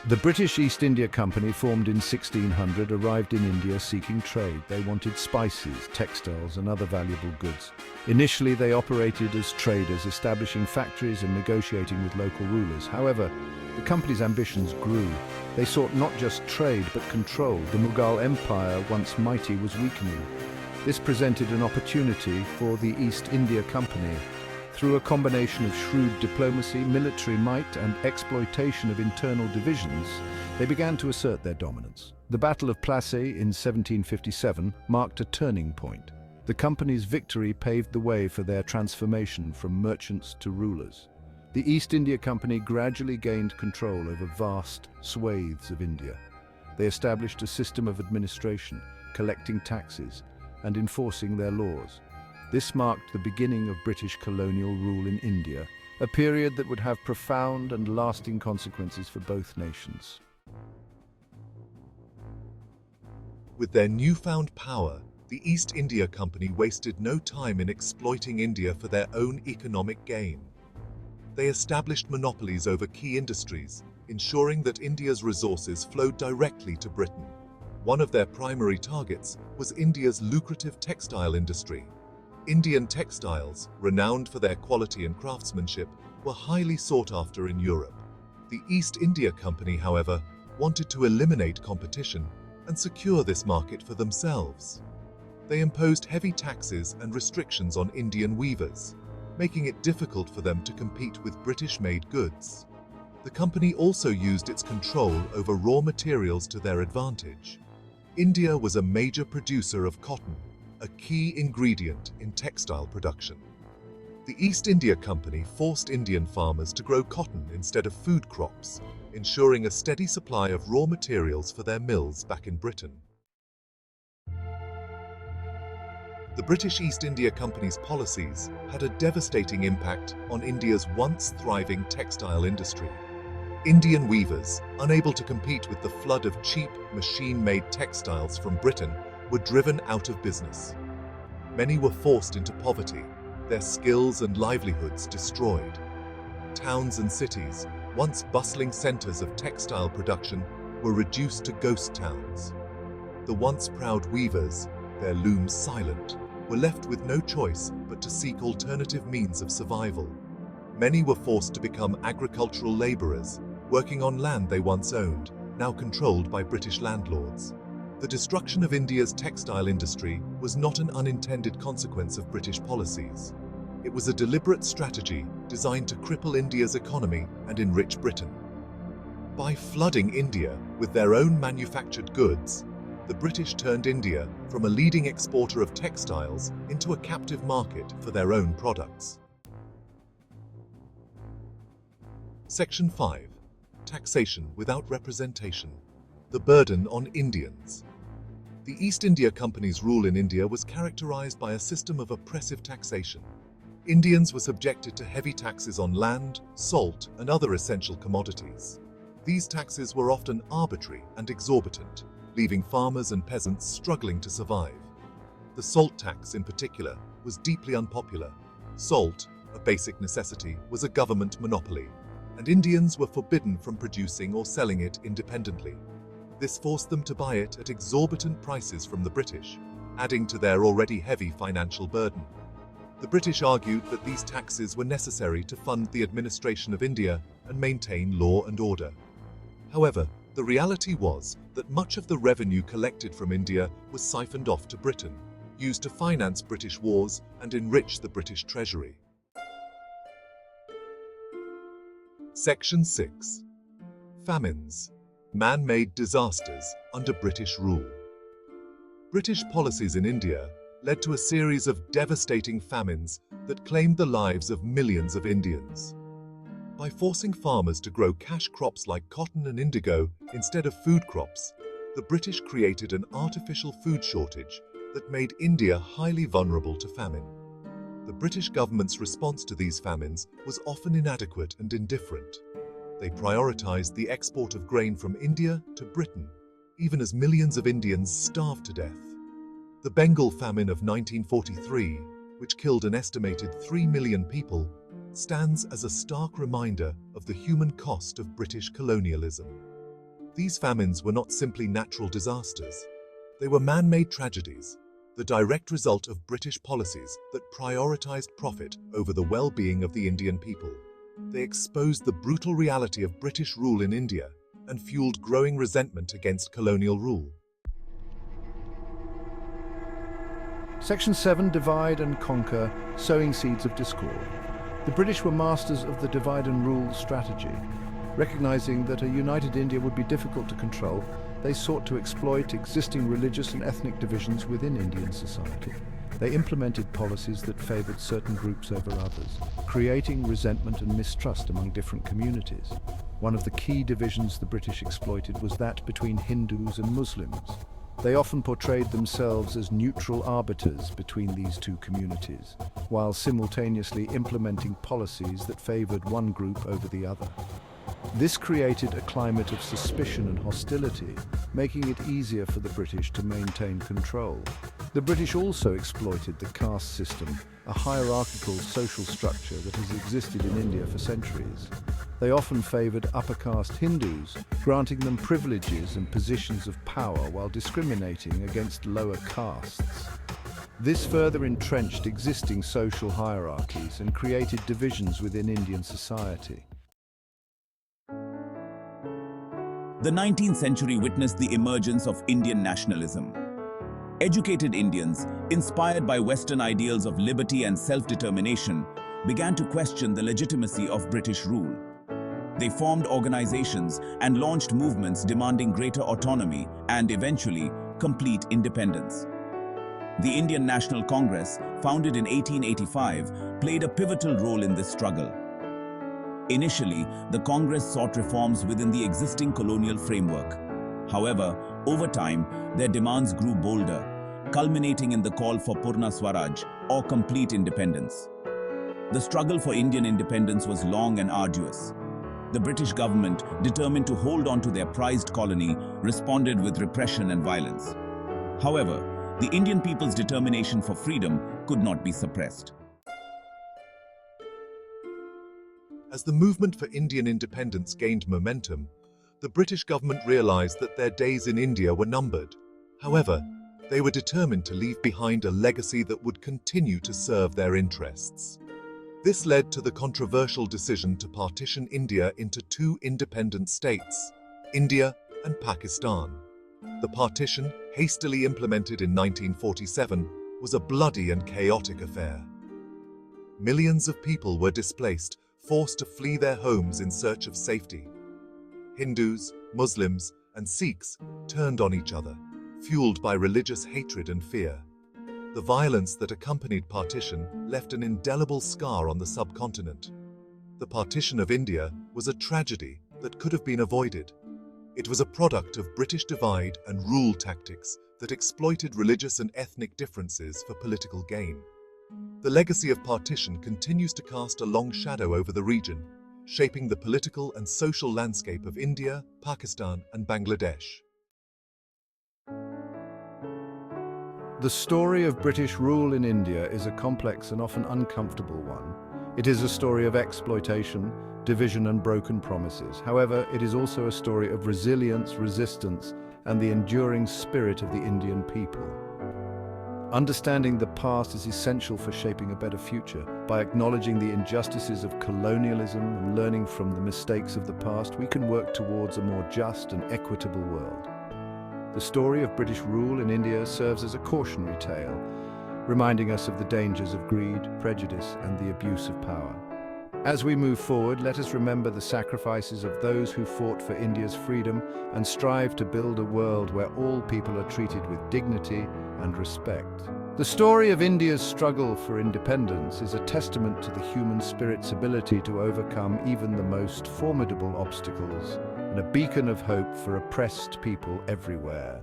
The British East India Company, formed in 1600, arrived in India seeking trade. They wanted spices, textiles, and other valuable goods. Initially, they operated as traders, establishing factories and negotiating with local rulers. However, the company's ambitions grew. They sought not just trade, but control. The Mughal Empire, once mighty, was weakening. This presented an opportunity for the East India Company. Through a combination of shrewd diplomacy, military might, and exploitation of internal divisions, they began to assert their dominance. The Battle of Plassey in 1757 marked a turning point. The company's victory paved the way for their transformation from merchants to rulers. The East India Company gradually gained control over vast swathes of India. They established a system of administration, collecting taxes, and enforcing their laws. This marked the beginning of British colonial rule in India, a period that would have profound and lasting consequences for both nations. With their newfound power, the East India Company wasted no time in exploiting India for their own economic gain. They established monopolies over key industries, ensuring that India's resources flowed directly to Britain. One of their primary targets was India's lucrative textile industry. Indian textiles, renowned for their quality and craftsmanship, were highly sought after in Europe. The East India Company, however, wanted to eliminate competition and secure this market for themselves. They imposed heavy taxes and restrictions on Indian weavers, making it difficult for them to compete with British-made goods. The company also used its control over raw materials to their advantage. India was a major producer of cotton, a key ingredient in textile production. The East India Company forced Indian farmers to grow cotton instead of food crops, ensuring a steady supply of raw materials for their mills back in Britain. The British East India Company's policies had a devastating impact on India's once thriving textile industry. Indian weavers, unable to compete with the flood of cheap, machine-made textiles from Britain, were driven out of business. Many were forced into poverty, their skills and livelihoods destroyed. Towns and cities, once bustling centers of textile production, were reduced to ghost towns. The once proud weavers, their looms silent, were left with no choice but to seek alternative means of survival. Many were forced to become agricultural laborers, working on land they once owned, now controlled by British landlords. The destruction of India's textile industry was not an unintended consequence of British policies. It was a deliberate strategy designed to cripple India's economy and enrich Britain. By flooding India with their own manufactured goods, the British turned India from a leading exporter of textiles into a captive market for their own products. Section 5. Taxation without representation. The burden on Indians. The East India Company's rule in India was characterized by a system of oppressive taxation. Indians were subjected to heavy taxes on land, salt, and other essential commodities. These taxes were often arbitrary and exorbitant, leaving farmers and peasants struggling to survive. The salt tax, in particular, was deeply unpopular. Salt, a basic necessity, was a government monopoly, and Indians were forbidden from producing or selling it independently. This forced them to buy it at exorbitant prices from the British, adding to their already heavy financial burden. The British argued that these taxes were necessary to fund the administration of India and maintain law and order. However, the reality was that much of the revenue collected from India was siphoned off to Britain, used to finance British wars and enrich the British treasury. Section 6. Famines. Man-made disasters under British rule. British policies in India led to a series of devastating famines that claimed the lives of millions of Indians. By forcing farmers to grow cash crops like cotton and indigo instead of food crops, the British created an artificial food shortage that made India highly vulnerable to famine. The British government's response to these famines was often inadequate and indifferent. They prioritized the export of grain from India to Britain, even as millions of Indians starved to death. The Bengal famine of 1943, which killed an estimated 3 million people, stands as a stark reminder of the human cost of British colonialism. These famines were not simply natural disasters. They were man-made tragedies, the direct result of British policies that prioritized profit over the well-being of the Indian people. They exposed the brutal reality of British rule in India and fueled growing resentment against colonial rule. Section 7, Divide and Conquer, Sowing Seeds of Discord. The British were masters of the divide and rule strategy. Recognizing that a united India would be difficult to control, they sought to exploit existing religious and ethnic divisions within Indian society. They implemented policies that favored certain groups over others, creating resentment and mistrust among different communities. One of the key divisions the British exploited was that between Hindus and Muslims. They often portrayed themselves as neutral arbiters between these two communities, while simultaneously implementing policies that favored one group over the other. This created a climate of suspicion and hostility, making it easier for the British to maintain control. The British also exploited the caste system, a hierarchical social structure that has existed in India for centuries. They often favored upper caste Hindus, granting them privileges and positions of power while discriminating against lower castes. This further entrenched existing social hierarchies and created divisions within Indian society. The 19th century witnessed the emergence of Indian nationalism. Educated Indians, inspired by Western ideals of liberty and self-determination, began to question the legitimacy of British rule. They formed organizations and launched movements demanding greater autonomy and, eventually, complete independence. The Indian National Congress, founded in 1885, played a pivotal role in this struggle. Initially, the Congress sought reforms within the existing colonial framework. However, over time, their demands grew bolder, culminating in the call for Purna Swaraj, or complete independence. The struggle for Indian independence was long and arduous. The British government, determined to hold on to their prized colony, responded with repression and violence. However, the Indian people's determination for freedom could not be suppressed. As the movement for Indian independence gained momentum, the British government realized that their days in India were numbered. However, they were determined to leave behind a legacy that would continue to serve their interests. This led to the controversial decision to partition India into two independent states, India and Pakistan. The partition, hastily implemented in 1947, was a bloody and chaotic affair. Millions of people were displaced, forced to flee their homes in search of safety. Hindus, Muslims, and Sikhs turned on each other, fueled by religious hatred and fear. The violence that accompanied partition left an indelible scar on the subcontinent. The partition of India was a tragedy that could have been avoided. It was a product of British divide and rule tactics that exploited religious and ethnic differences for political gain. The legacy of partition continues to cast a long shadow over the region, shaping the political and social landscape of India, Pakistan, and Bangladesh. The story of British rule in India is a complex and often uncomfortable one. It is a story of exploitation, division, and broken promises. However, it is also a story of resilience, resistance, and the enduring spirit of the Indian people. Understanding the past is essential for shaping a better future. By acknowledging the injustices of colonialism and learning from the mistakes of the past, we can work towards a more just and equitable world. The story of British rule in India serves as a cautionary tale, reminding us of the dangers of greed, prejudice, and the abuse of power. As we move forward, let us remember the sacrifices of those who fought for India's freedom and strive to build a world where all people are treated with dignity and respect. The story of India's struggle for independence is a testament to the human spirit's ability to overcome even the most formidable obstacles, and a beacon of hope for oppressed people everywhere.